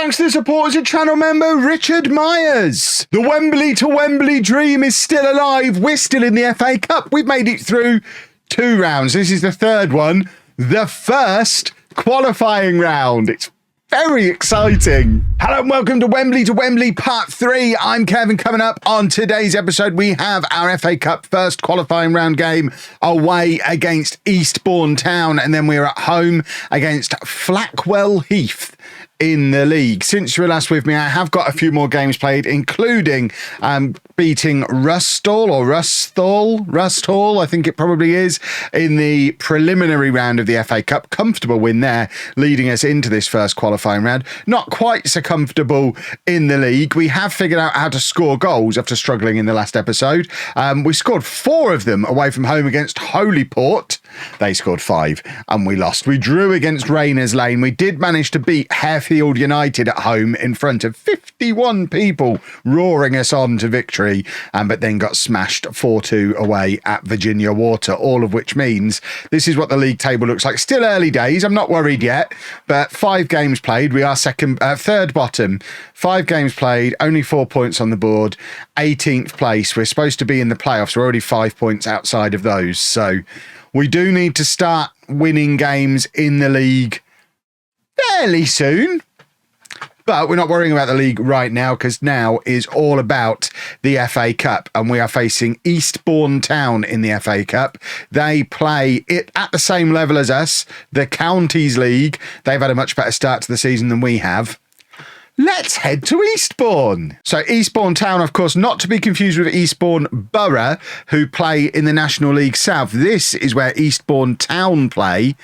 Thanks to the support as a channel member, Richard Myers. The Wembley to Wembley dream is still alive. We're still in the FA Cup. We've made it through 2 rounds. This is the 3rd one, the first qualifying round. It's very exciting. Hello and welcome to Wembley Part 3. I'm Kevin. Coming up on today's episode, we have our FA Cup first qualifying round game away against Eastbourne Town, and then we're at home against Flackwell Heath in the league. Since you were last with me, I have got a few more games played, including beating Rusthall, I think it probably is, in the preliminary round of the FA Cup. Comfortable win there, leading us into this first qualifying round. Not quite so comfortable in the league. We have figured out how to score goals after struggling in the last episode. We scored 4 of them away from home against Holyport. They scored 5 and we lost. We drew against Rayners Lane. We did manage to beat Harefield United at home in front of 51 people roaring us on to victory, but then got smashed 4-2 away at Virginia Water, all of which means this is what the league table looks like. Still early days. I'm not worried yet, but 5 games played. We are third bottom. 5 games played, only 4 points on the board, 18th place. We're supposed to be in the playoffs. We're already 5 points outside of those. So we do need to start winning games in the league fairly soon. But we're not worrying about the league right now, because now is all about the FA Cup, and we are facing Eastbourne Town in the FA Cup. They play it at the same level as us, the Counties League. They've had a much better start to the season than we have. Let's head to Eastbourne. So Eastbourne Town, of course, not to be confused with Eastbourne Borough, who play in the National League South. This is where Eastbourne Town play,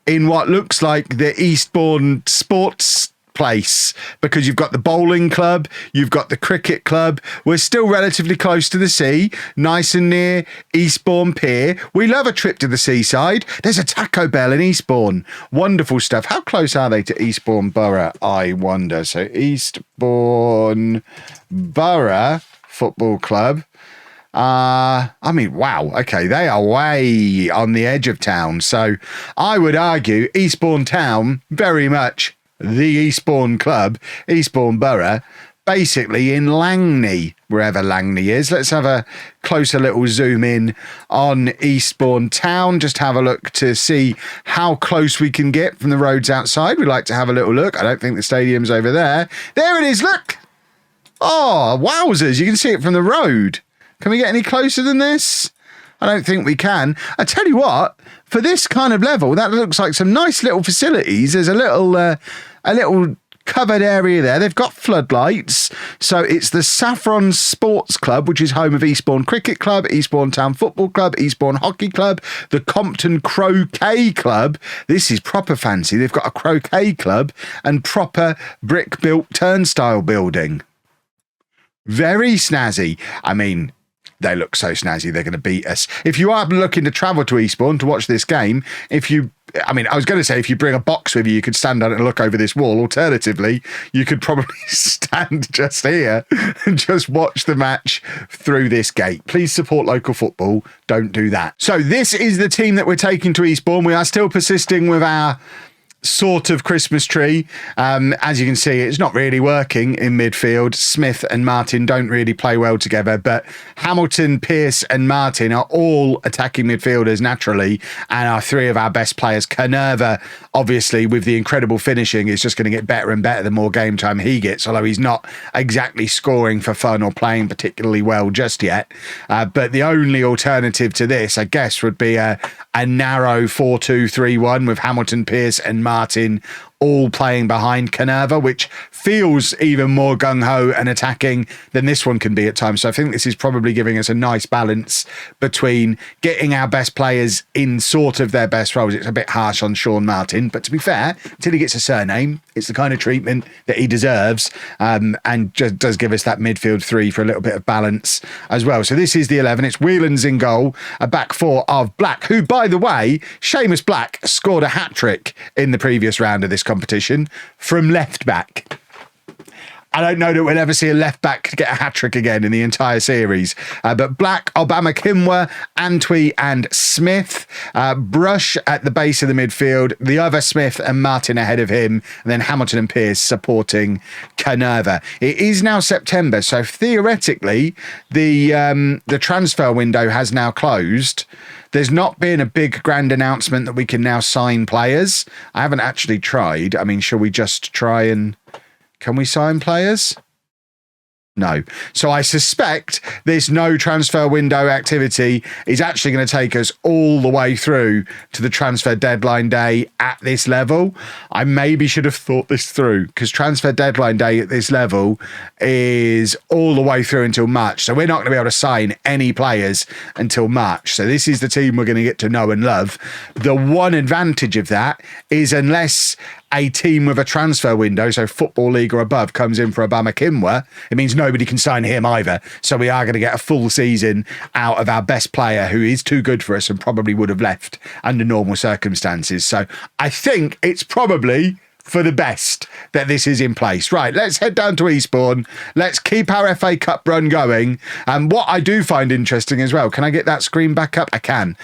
in what looks like the Eastbourne Sports place, because you've got the bowling club, you've got the cricket club. We're still relatively close to the sea, nice and near Eastbourne Pier. We love a trip to the seaside. There's a Taco Bell in Eastbourne. Wonderful stuff. How close are they to Eastbourne Borough, I wonder? So Eastbourne Borough Football Club. I mean, wow. Okay, they are way on the edge of town. So I would argue Eastbourne Town, very much the Eastbourne Club, Eastbourne Borough, basically in Langley, wherever Langley is. Let's have a closer little zoom in on Eastbourne Town. Just have a look to see how close we can get from the roads outside. We like to have a little look. I don't think the stadium's over there. There it is, look! Oh, wowzers, you can see it from the road. Can we get any closer than this? I don't think we can. I tell you what, for this kind of level, that looks like some nice little facilities. There's a little covered area there. They've got floodlights. So it's the Saffron Sports Club, which is home of Eastbourne Cricket Club, Eastbourne Town Football Club, Eastbourne Hockey Club, the Compton Croquet Club. This is proper fancy. They've got a croquet club and proper brick-built turnstile building. Very snazzy. I mean, they look so snazzy, they're going to beat us. If you are looking to travel to Eastbourne to watch this game, I was going to say if you bring a box with you, you could stand on it and look over this wall. Alternatively, you could probably stand just here and just watch the match through this gate. Please support local football. Don't do that. So this is the team that we're taking to Eastbourne. We are still persisting with our sort of Christmas tree. As you can see, it's not really working in midfield. Smith and Martin don't really play well together, but Hamilton, Pearce and Martin are all attacking midfielders naturally, and are 3 of our best players. Canerva, obviously, with the incredible finishing, is just going to get better and better the more game time he gets, although he's not exactly scoring for fun or playing particularly well just yet. But the only alternative to this, I guess, would be a narrow 4-2-3-1 with Hamilton, Pearce and Martin all playing behind Canerva, which feels even more gung-ho and attacking than this one can be at times. So I think this is probably giving us a nice balance between getting our best players in sort of their best roles. It's a bit harsh on Sean Martin, but to be fair, until he gets a surname, it's the kind of treatment that he deserves, and just does give us that midfield 3 for a little bit of balance as well. So this is the 11. It's Whelans in goal, a back 4 of Black, who, by the way, Seamus Black scored a hat-trick in the previous round of this competition from left back. I don't know that we'll ever see a left-back get a hat-trick again in the entire series. But Black, Obama, Kimwa, Antwi and Smith. Brush at the base of the midfield. The other Smith and Martin ahead of him. And then Hamilton and Pearce supporting Canerva. It is now September, so theoretically, the transfer window has now closed. There's not been a big grand announcement that we can now sign players. I haven't actually tried. I mean, shall we just try and... Can we sign players? No. So I suspect this no transfer window activity is actually going to take us all the way through to the transfer deadline day at this level. I maybe should have thought this through, because transfer deadline day at this level is all the way through until March. So we're not going to be able to sign any players until March. So this is the team we're going to get to know and love. The one advantage of that is, unless a team with a transfer window, so Football League or above, comes in for Obama Kimwa, it means nobody can sign him either. So we are going to get a full season out of our best player, who is too good for us and probably would have left under normal circumstances. So I think it's probably for the best that this is in place. Right, let's head down to Eastbourne. Let's keep our FA Cup run going. And what I do find interesting as well, can I get that screen back up? I can.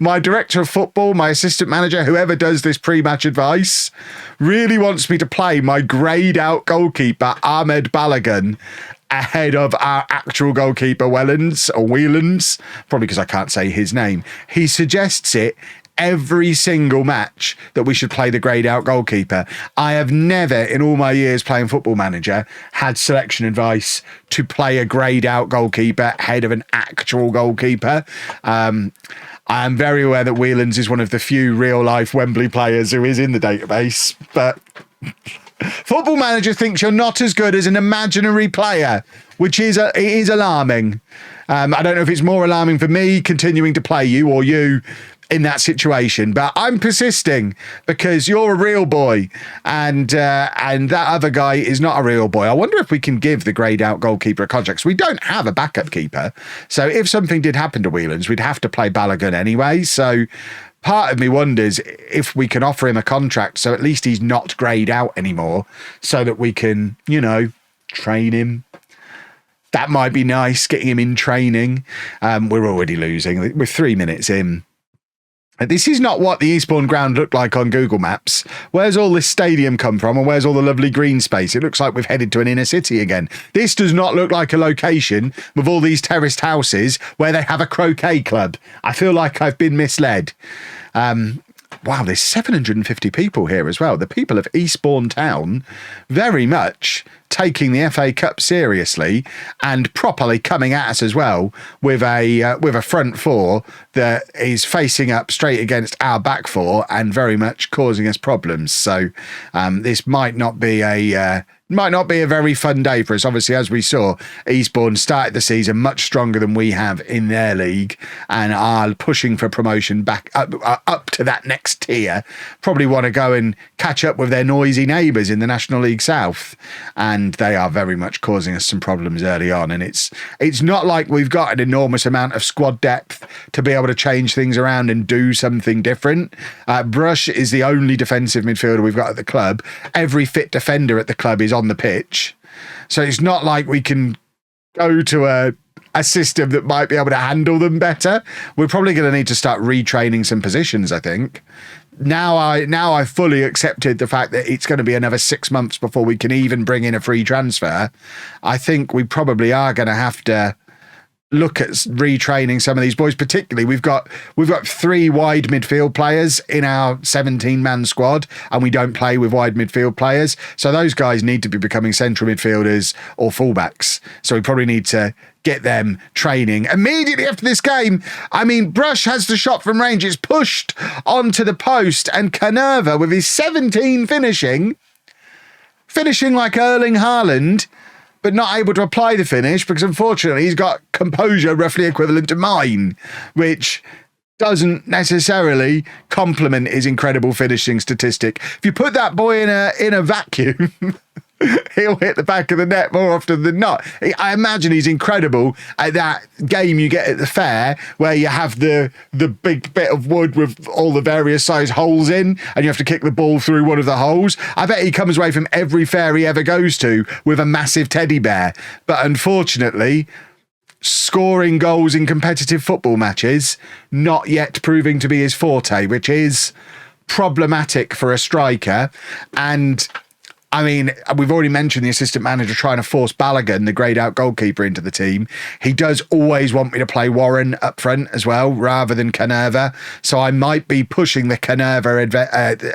My director of football, my assistant manager, whoever does this pre-match advice, really wants me to play my greyed out goalkeeper, Ahmed Balogun, ahead of our actual goalkeeper, Wellens, probably because I can't say his name. He suggests it every single match that we should play the greyed out goalkeeper. I have never, in all my years playing Football Manager, had selection advice to play a greyed out goalkeeper ahead of an actual goalkeeper. I am very aware that Whelans is one of the few real life Wembley players who is in the database, but Football Manager thinks you're not as good as an imaginary player, which is it is alarming. I don't know if it's more alarming for me continuing to play you or you in that situation, but I'm persisting because you're a real boy and that other guy is not a real boy. I wonder if we can give the greyed out goalkeeper a contract. So we don't have a backup keeper, so if something did happen to Whelans, we'd have to play Balogun anyway. So part of me wonders if we can offer him a contract so at least he's not greyed out anymore, so that we can, you know, train him. That might be nice, getting him in training. We're already losing. We're 3 minutes in. This is not what the Eastbourne ground looked like on Google Maps. Where's all this stadium come from, and where's all the lovely green space? It looks like we've headed to an inner city again. This does not look like a location with all these terraced houses where they have a croquet club. I feel like I've been misled. Wow, there's 750 people here as well. The people of Eastbourne Town very much taking the FA Cup seriously and properly coming at us as well with a front four that is facing up straight against our back four and very much causing us problems. So this might not be a very fun day for us. Obviously, as we saw, Eastbourne started the season much stronger than we have in their league and are pushing for promotion back up to that next tier. Probably want to go and catch up with their noisy neighbours in the National League South, and they are very much causing us some problems early on. And it's not like we've got an enormous amount of squad depth to be able to change things around and do something different. Brush is the only defensive midfielder we've got at the club. Every fit defender at the club is on the pitch, so it's not like we can go to a system that might be able to handle them better. We're probably going to need to start retraining some positions, I think. Now I've fully accepted the fact that it's going to be another 6 months before we can even bring in a free transfer. I think we probably are going to have to look at retraining some of these boys. Particularly, we've got 3 wide midfield players in our 17-man squad, and we don't play with wide midfield players. So those guys need to be becoming central midfielders or fullbacks. So we probably need to get them training immediately after this game. I mean, Brush has the shot from range. It's pushed onto the post, and Canerva, with his 17 finishing like Erling Haaland, but not able to apply the finish because unfortunately he's got composure roughly equivalent to mine, which doesn't necessarily complement his incredible finishing statistic. If you put that boy in a vacuum, he'll hit the back of the net more often than not. I imagine he's incredible at that game you get at the fair where you have the big bit of wood with all the various size holes in and you have to kick the ball through one of the holes. I bet he comes away from every fair he ever goes to with a massive teddy bear. But unfortunately, scoring goals in competitive football matches, not yet proving to be his forte, which is problematic for a striker. And I mean, we've already mentioned the assistant manager trying to force Balogun, the greyed out goalkeeper, into the team. He does always want me to play Warren up front as well, rather than Canerva. So I might be pushing the Canerva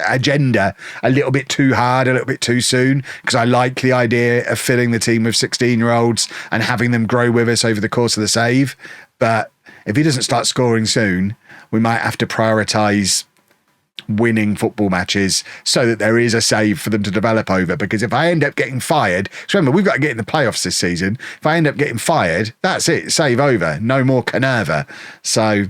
agenda a little bit too hard, a little bit too soon, because I like the idea of filling the team with 16-year-olds and having them grow with us over the course of the save. But if he doesn't start scoring soon, we might have to prioritise winning football matches so that there is a save for them to develop over. Because if I end up getting fired, so remember, we've got to get in the playoffs this season. If I end up getting fired, that's it, save over, no more Canerva. So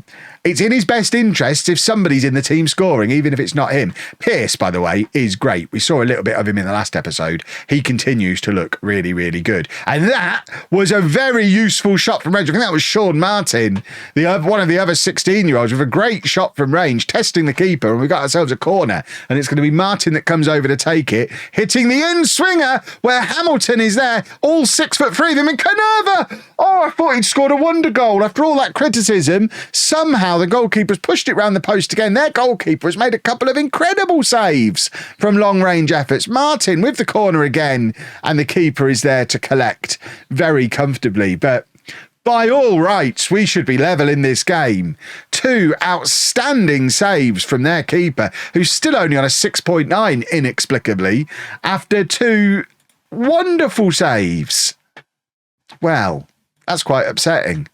it's in his best interest if somebody's in the team scoring, even if it's not him. Pearce, by the way, is great. We saw a little bit of him in the last episode. He continues to look really, really good. And that was a very useful shot from range. I think that was Sean Martin, one of the other 16-year-olds, with a great shot from range, testing the keeper, and we got ourselves a corner. And it's going to be Martin that comes over to take it, hitting the in-swinger where Hamilton is there, all 6'3" of him, and Canerva! Oh, I thought he'd scored a wonder goal. After all that criticism, somehow the goalkeeper's pushed it round the post again. Their goalkeeper has made a couple of incredible saves from long-range efforts. Martin with the corner again, and the keeper is there to collect very comfortably. But by all rights, we should be level in this game. Two outstanding saves from their keeper, who's still only on a 6.9, inexplicably, after two wonderful saves. Well, that's quite upsetting.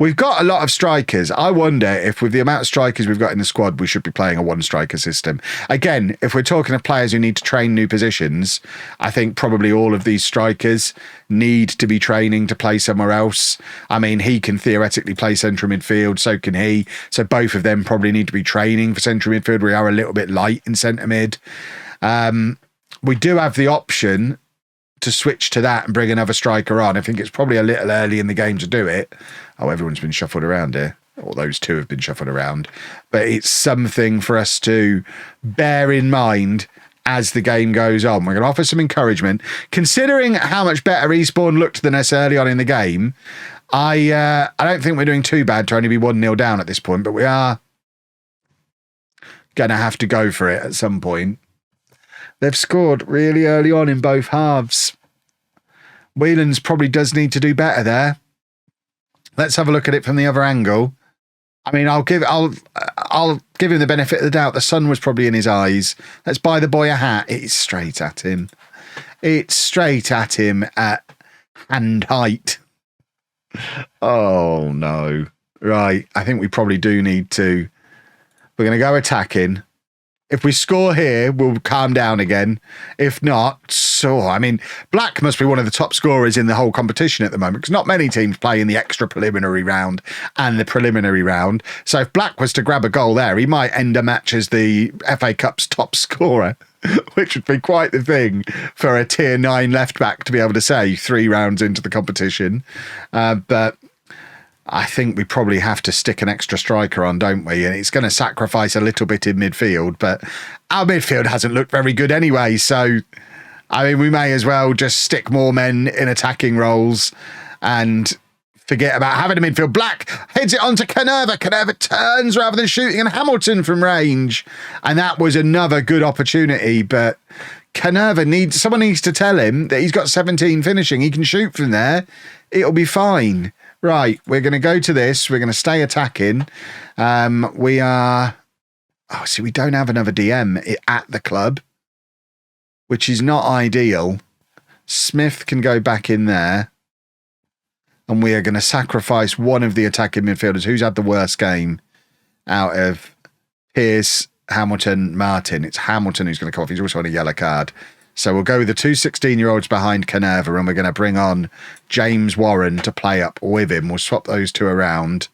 We've got a lot of strikers. I wonder if with the amount of strikers we've got in the squad, we should be playing a one-striker system. Again, if we're talking of players who need to train new positions, I think probably all of these strikers need to be training to play somewhere else. I mean, he can theoretically play central midfield, so can he. So both of them probably need to be training for central midfield. We are a little bit light in centre mid. We do have the option to switch to that and bring another striker on. I think it's probably a little early in the game to do it. Oh, everyone's been shuffled around here. Or those two have been shuffled around. But it's something for us to bear in mind as the game goes on. We're going to offer some encouragement. Considering how much better Eastbourne looked than us early on in the game, I don't think we're doing too bad to only be 1-0 down at this point, but we are going to have to go for it at some point. They've scored really early on in both halves. Whelan's probably does need to do better there. Let's have a look at it from the other angle. I mean, I'll give him the benefit of the doubt. The sun was probably in his eyes. Let's buy the boy a hat. It's straight at him. It's straight at him at hand height. Oh, no. Right. I think we probably do need to. We're going to go attacking. If we score here, we'll calm down again. If not, so, I mean, Black must be one of the top scorers in the whole competition at the moment, because not many teams play in the extra preliminary round and the preliminary round. So if Black was to grab a goal there, he might end a match as the FA Cup's top scorer, which would be quite the thing for a tier 9 left back to be able to say 3 rounds into the competition. But I think we probably have to stick an extra striker on, don't we? And it's going to sacrifice a little bit in midfield, but our midfield hasn't looked very good anyway. So, I mean, we may as well just stick more men in attacking roles and forget about having a midfield. Black heads it on to Canerva. Canerva turns rather than shooting, and Hamilton from range. And that was another good opportunity, but Canerva someone needs to tell him that he's got 17 finishing. He can shoot from there. It'll be fine. Right, we're going to go to this. We're going to stay attacking. We don't have another DM at the club, which is not ideal. Smith can go back in there. And we are going to sacrifice one of the attacking midfielders. Who's had the worst game out of Pearce, Hamilton, Martin? It's Hamilton who's going to come off. He's also on a yellow card. So we'll go with the two 16-year-olds behind Canerva, and we're going to bring on James Warren to play up with him. We'll swap those two around.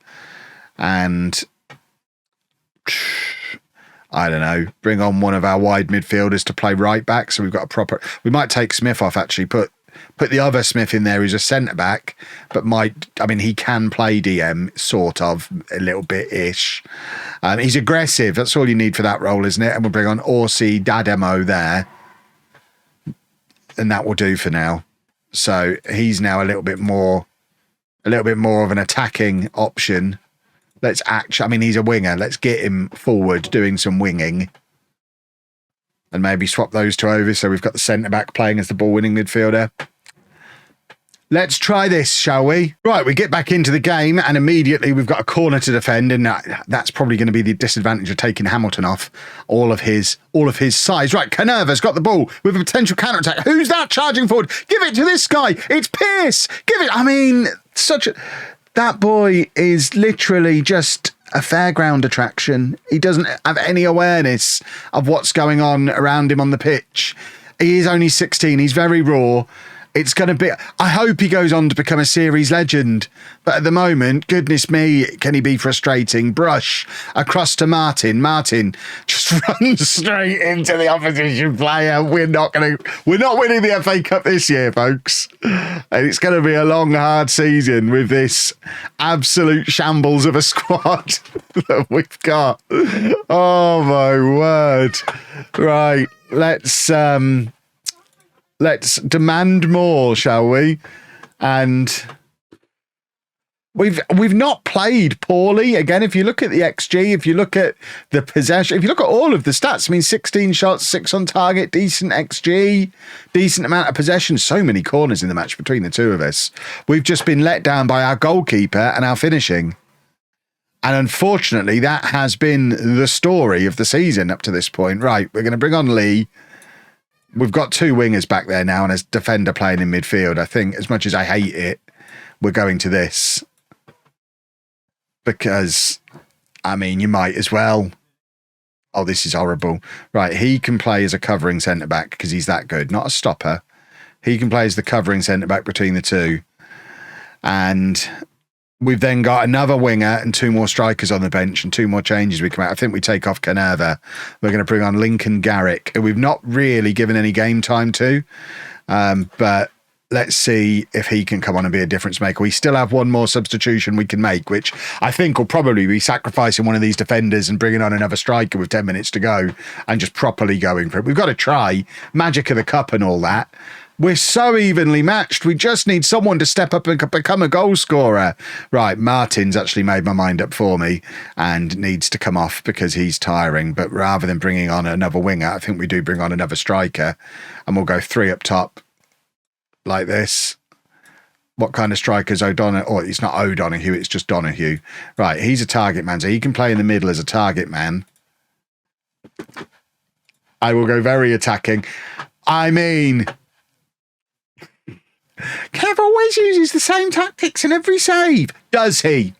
And I don't know, bring on one of our wide midfielders to play right back. So we've got a proper, we might take Smith off, actually, put the other Smith in there who's a centre back, but he can play DM, sort of, a little bit-ish. He's aggressive. That's all you need for that role, isn't it? And we'll bring on Orsi Dademo there. And that will do for now. So he's now a little bit more of an attacking option. Let's he's a winger. Let's get him forward doing some winging. And maybe swap those two over so we've got the centre-back playing as the ball-winning midfielder. Let's try this, shall we? Right, we get back into the game and immediately we've got a corner to defend, and that's probably going to be the disadvantage of taking Hamilton off all of his size. Right, Canerva's got the ball with a potential counter-attack. Who's that charging forward? Give it to this guy. It's Pierce. Give it. That boy is literally just a fairground attraction. He doesn't have any awareness of what's going on around him on the pitch. He is only 16. He's very raw. It's going to be... I hope he goes on to become a series legend. But at the moment, goodness me, can he be frustrating. Brush across to Martin. Martin just runs straight into the opposition player. We're not winning the FA Cup this year, folks. And it's going to be a long, hard season with this absolute shambles of a squad that we've got. Oh, my word. Right, let's demand more, shall we? And we've not played poorly. Again, if you look at the XG, if you look at the possession, if you look at all of the stats, 16 shots, 6 on target, decent XG, decent amount of possession, so many corners in the match between the two of us. We've just been let down by our goalkeeper and our finishing. And unfortunately, that has been the story of the season up to this point. Right, we're going to bring on Lee. We've got two wingers back there now and a defender playing in midfield. I think as much as I hate it, we're going to this. Because, you might as well. Oh, this is horrible. Right, he can play as a covering centre-back because he's that good. Not a stopper. He can play as the covering centre-back between the two. And we've then got another winger and two more strikers on the bench and two more changes we come out. I think we take off Canerva. We're going to bring on Lincoln Garrick, who we've not really given any game time to. But let's see if he can come on and be a difference maker. We still have one more substitution we can make, which I think will probably be sacrificing one of these defenders and bringing on another striker with 10 minutes to go and just properly going for it. We've got to try magic of the cup and all that. We're so evenly matched. We just need someone to step up and become a goal scorer. Right, Martin's actually made my mind up for me and needs to come off because he's tiring. But rather than bringing on another winger, I think we do bring on another striker. And we'll go 3 up top like this. What kind of striker's O'Donoghue? Oh, it's not O'Donoghue, it's just Donoghue. Right, he's a target man, so he can play in the middle as a target man. I will go very attacking. Kev always uses the same tactics in every save. Does he?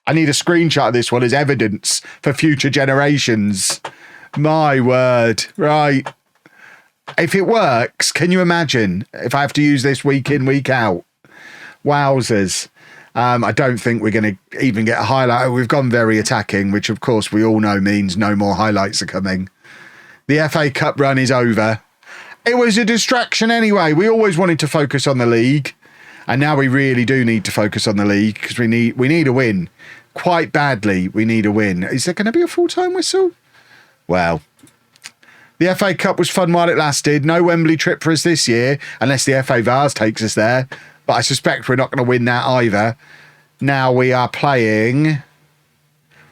I need a screenshot of this one as evidence for future generations. My word. Right. If it works, can you imagine if I have to use this week in, week out? Wowzers. I don't think we're going to even get a highlight. We've gone very attacking, which of course we all know means no more highlights are coming. The FA Cup run is over. It was a distraction anyway. We always wanted to focus on the league. And now we really do need to focus on the league because we need a win. Quite badly, we need a win. Is there going to be a full-time whistle? Well, the FA Cup was fun while it lasted. No Wembley trip for us this year, unless the FA Vars takes us there. But I suspect we're not going to win that either. Now we are playing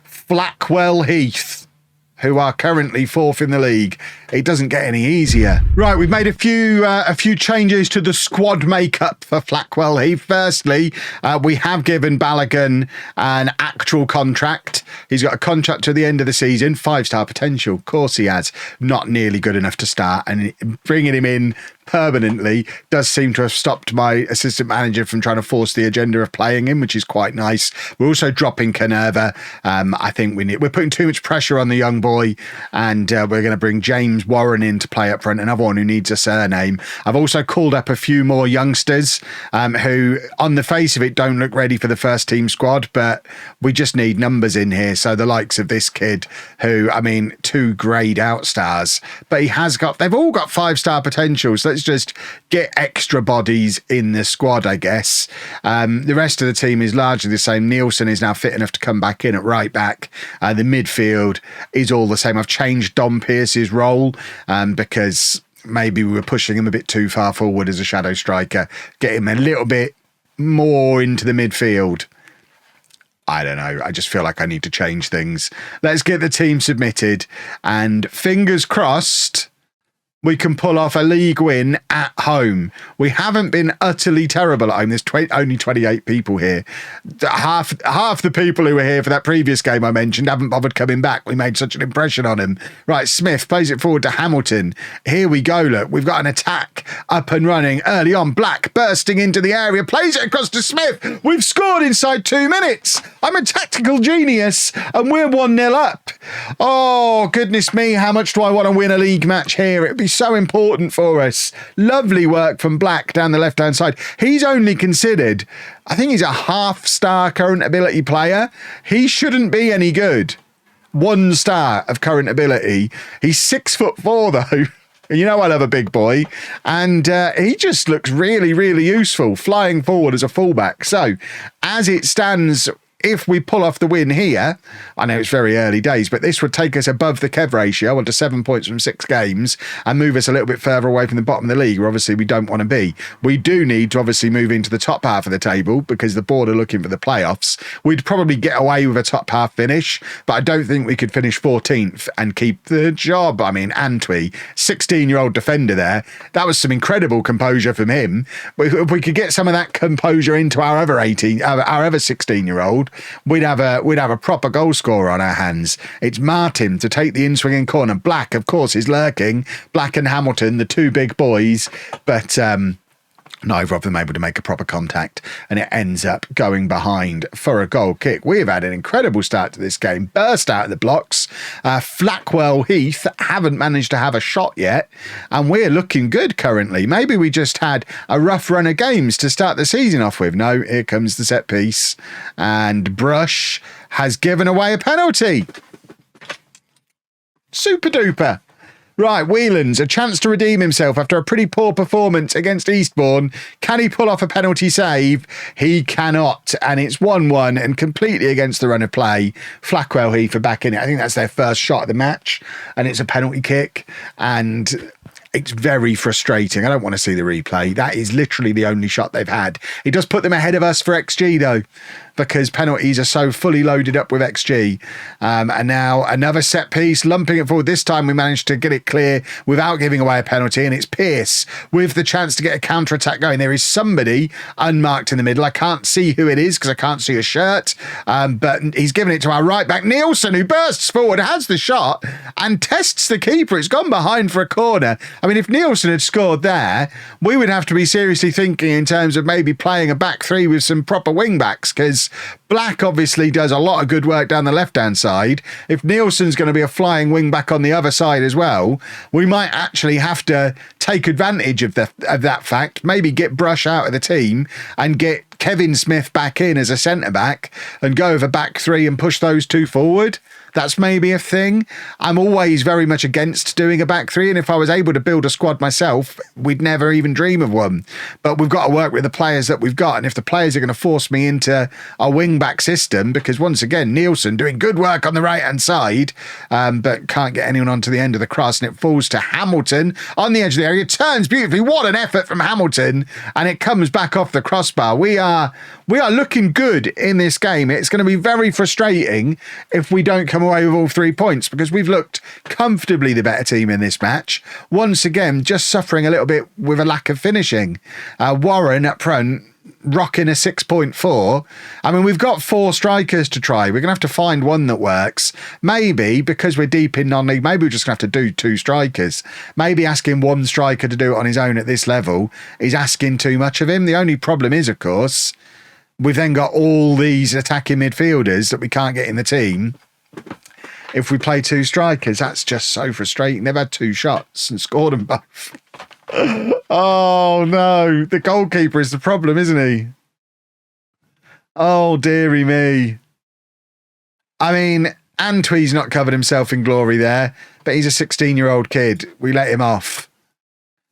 Flackwell Heath, who are currently 4th in the league. It doesn't get any easier. Right, we've made a few changes to the squad makeup for Flackwell Heath. Firstly, we have given Balogun an actual contract. He's got a contract to the end of the season, 5-star potential. Of course he has. Not nearly good enough to start, and bringing him in permanently does seem to have stopped my assistant manager from trying to force the agenda of playing him, which is quite nice. We're also dropping Canerva. I think we're putting too much pressure on the young boy, and we're going to bring James Warren in to play up front, another one who needs a surname. I've also called up a few more youngsters who, on the face of it, don't look ready for the first team squad, but we just need numbers in here. So the likes of this kid who, I mean, 2 greyed out stars, but they've all got 5-star potential. So let's just get extra bodies in the squad, I guess. The rest of the team is largely the same. Nielsen is now fit enough to come back in at right back. The midfield is all the same. I've changed Dom Pearce's role because maybe we were pushing him a bit too far forward as a shadow striker. Get him a little bit more into the midfield. I don't know. I just feel like I need to change things. Let's get the team submitted, and fingers crossed we can pull off a league win at home. We haven't been utterly terrible at home. There's only 28 people here. Half the people who were here for that previous game I mentioned haven't bothered coming back. We made such an impression on them. Right, Smith plays it forward to Hamilton. Here we go, look. We've got an attack up and running early on. Black bursting into the area, plays it across to Smith. We've scored inside 2 minutes. I'm a tactical genius, and we're 1-0 up. Oh, goodness me, how much do I want to win a league match here? It'd be so important for us. Lovely work from Black down the left-hand side. He's only considered, I think he's a half-star current ability player. He shouldn't be any good. 1 star of current ability. He's 6'4" though. You know I love a big boy. And he just looks really, really useful flying forward as a fullback. So, as it stands, if we pull off the win here, I know it's very early days, but this would take us above the Kev ratio onto 7 points from 6 games and move us a little bit further away from the bottom of the league, where obviously we don't want to be. We do need to obviously move into the top half of the table because the board are looking for the playoffs. We'd probably get away with a top half finish, but I don't think we could finish 14th and keep the job. I mean, Antwi, 16-year-old defender there, that was some incredible composure from him. If we could get some of that composure into our other 16-year-old, we'd have a proper goal scorer on our hands. It's Martin to take the in-swinging corner. Black, of course, is lurking. Black and Hamilton, the 2 big boys, but neither of them able to make a proper contact, and it ends up going behind for a goal kick. We've had an incredible start to this game. Burst out of the blocks. Flackwell Heath haven't managed to have a shot yet, and we're looking good currently. Maybe we just had a rough run of games to start the season off with. No, here comes the set piece, and Brush has given away a penalty. Super duper. Right, Whelan's a chance to redeem himself after a pretty poor performance against Eastbourne. Can he pull off a penalty save? He cannot, and it's 1-1 and completely against the run of play. Flackwell Heath are back in it. I think that's their first shot of the match, and it's a penalty kick, and it's very frustrating. I don't want to see the replay. That is literally the only shot they've had. It does put them ahead of us for XG, though, because penalties are so fully loaded up with XG. And now another set piece, lumping it forward. This time we managed to get it clear without giving away a penalty, and it's Pearce with the chance to get a counter-attack going. There is somebody unmarked in the middle. I can't see who it is because I can't see a shirt, but he's given it to our right back, Nielsen, who bursts forward, has the shot, and tests the keeper. It's gone behind for a corner. I mean, if Nielsen had scored there, we would have to be seriously thinking in terms of maybe playing a back 3 with some proper wing-backs, because Black obviously does a lot of good work down the left-hand side. If Nielsen's going to be a flying wing-back on the other side as well, we might actually have to take advantage of that fact, maybe get Brush out of the team and get Kevin Smith back in as a centre-back and go over back 3 and push those 2 forward. That's maybe a thing. I'm always very much against doing a back 3, and if I was able to build a squad myself, we'd never even dream of one. But we've got to work with the players that we've got, and if the players are going to force me into a wing-back system, because once again, Nielsen doing good work on the right-hand side, but can't get anyone onto the end of the cross, and it falls to Hamilton on the edge of the area, turns beautifully. What an effort from Hamilton, and it comes back off the crossbar. We are looking good in this game. It's going to be very frustrating if we don't come away with all 3 points because we've looked comfortably the better team in this match. Once again, just suffering a little bit with a lack of finishing. Warren up front, rocking a 6.4. I mean, we've got 4 strikers to try. We're going to have to find one that works. Maybe, because we're deep in non-league, maybe we're just going to have to do 2 strikers. Maybe asking one striker to do it on his own at this level is asking too much of him. The only problem is, of course, we've then got all these attacking midfielders that we can't get in the team. If we play 2 strikers, that's just so frustrating. They've had 2 shots and scored them both. Oh no, the goalkeeper is the problem, isn't he? Oh dearie me. I mean, Antwi's not covered himself in glory there, but he's a 16-year-old kid. We let him off.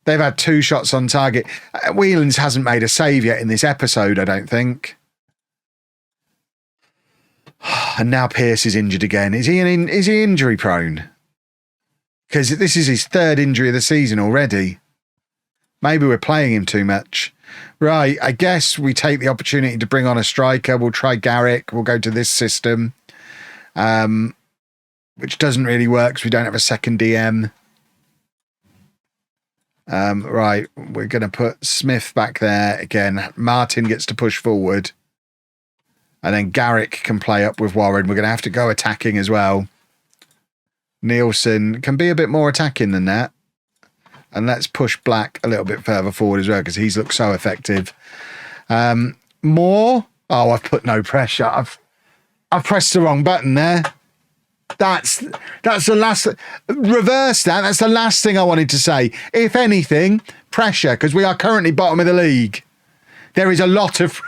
They've had 2 shots on target. Whelans hasn't made a save yet in this episode, I don't think. And now Pearce is injured again. Is he injury prone? Because this is his 3rd injury of the season already. Maybe we're playing him too much. Right, I guess we take the opportunity to bring on a striker. We'll try Garrick. We'll go to this system, which doesn't really work because we don't have a second DM. Right, we're going to put Smith back there again. Martin gets to push forward. And then Garrick can play up with Warren. We're going to have to go attacking as well. Nielsen can be a bit more attacking than that. And let's push Black a little bit further forward as well because he's looked so effective. More. Oh, I've put no pressure. I've pressed the wrong button there. That's the last. Reverse that. That's the last thing I wanted to say. If anything, pressure, because we are currently bottom of the league. There's a lot of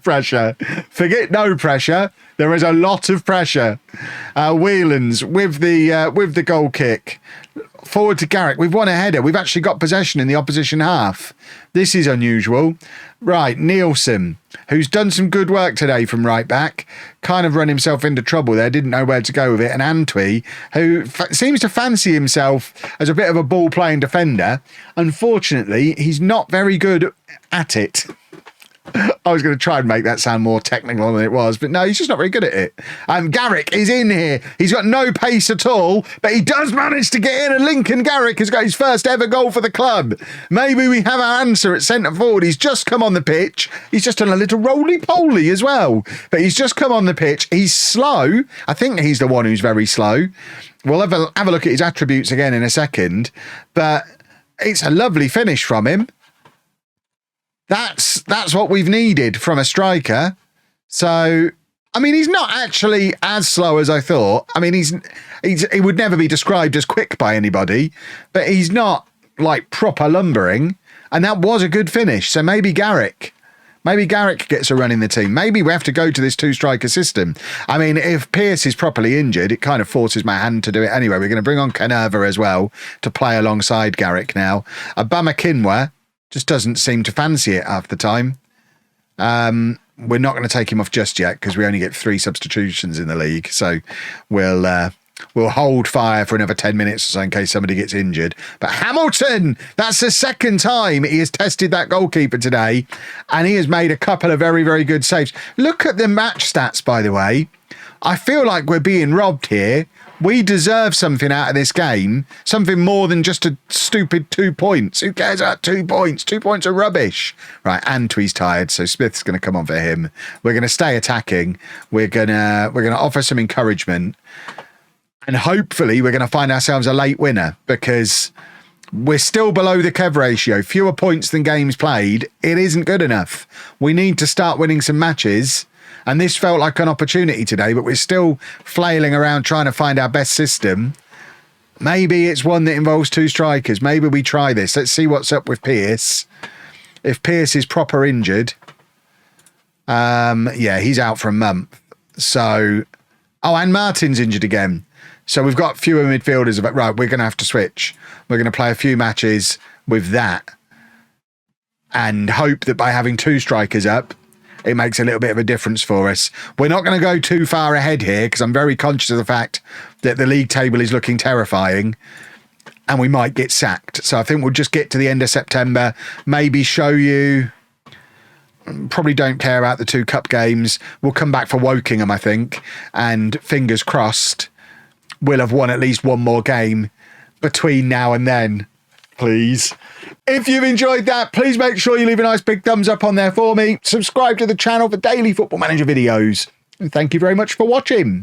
pressure. Forget no pressure. There is a lot of pressure. Whelans with the goal kick. Forward to Garrick. We've won a header. We've actually got possession in the opposition half. This is unusual. Right, Nielsen, who's done some good work today from right back, kind of run himself into trouble there, didn't know where to go with it. And Antwi, who seems to fancy himself as a bit of a ball-playing defender. Unfortunately, he's not very good at it. I was going to try and make that sound more technical than it was, but no, he's just not very good at it. Garrick is in here. He's got no pace at all, but he does manage to get in, and Lincoln Garrick has got his first ever goal for the club. Maybe we have our answer at centre forward. He's just come on the pitch. He's just done a little roly-poly as well, but he's just come on the pitch. He's slow. I think he's the one who's very slow. We'll have a look at his attributes again in a second, but it's a lovely finish from him. That's what we've needed from a striker. So, I mean, he's not actually as slow as I thought. I mean, he would never be described as quick by anybody, but he's not like proper lumbering. And that was a good finish. So maybe Garrick gets a run in the team. Maybe we have to go to this 2-striker system. I mean, if Pearce is properly injured, it kind of forces my hand to do it anyway. We're going to bring on Canova as well to play alongside Garrick now. Obama-Kinwa just doesn't seem to fancy it half the time. We're not going to take him off just yet because we only get 3 substitutions in the league. So we'll hold fire for another 10 minutes or so in case somebody gets injured. But Hamilton, that's the second time he has tested that goalkeeper today, and he has made a couple of very, very good saves. Look at the match stats, by the way. I feel like we're being robbed here. We deserve something out of this game, something more than just a stupid 2 points. Who cares about 2 points? 2 points are rubbish. Right, Antwi's tired, so Smith's going to come on for him. We're going to stay attacking. We're going to offer some encouragement, and hopefully we're going to find ourselves a late winner because we're still below the Kev ratio. Fewer points than games played. It isn't good enough. We need to start winning some matches. And this felt like an opportunity today, but we're still flailing around trying to find our best system. Maybe it's one that involves 2 strikers. Maybe we try this. Let's see what's up with Pearce. If Pearce is proper injured, yeah, he's out for a month. So, oh, and Martin's injured again. So we've got fewer midfielders. Right, we're going to have to switch. We're going to play a few matches with that and hope that by having 2 strikers up, it makes a little bit of a difference for us. We're not going to go too far ahead here because I'm very conscious of the fact that the league table is looking terrifying and we might get sacked. So I think we'll just get to the end of September, maybe show you probably don't care about the 2 cup games. We'll come back for Wokingham, I think, and fingers crossed we'll have won at least one more game between now and then, please. If you've enjoyed that, please make sure you leave a nice big thumbs up on there for me. Subscribe to the channel for daily Football Manager videos. And thank you very much for watching.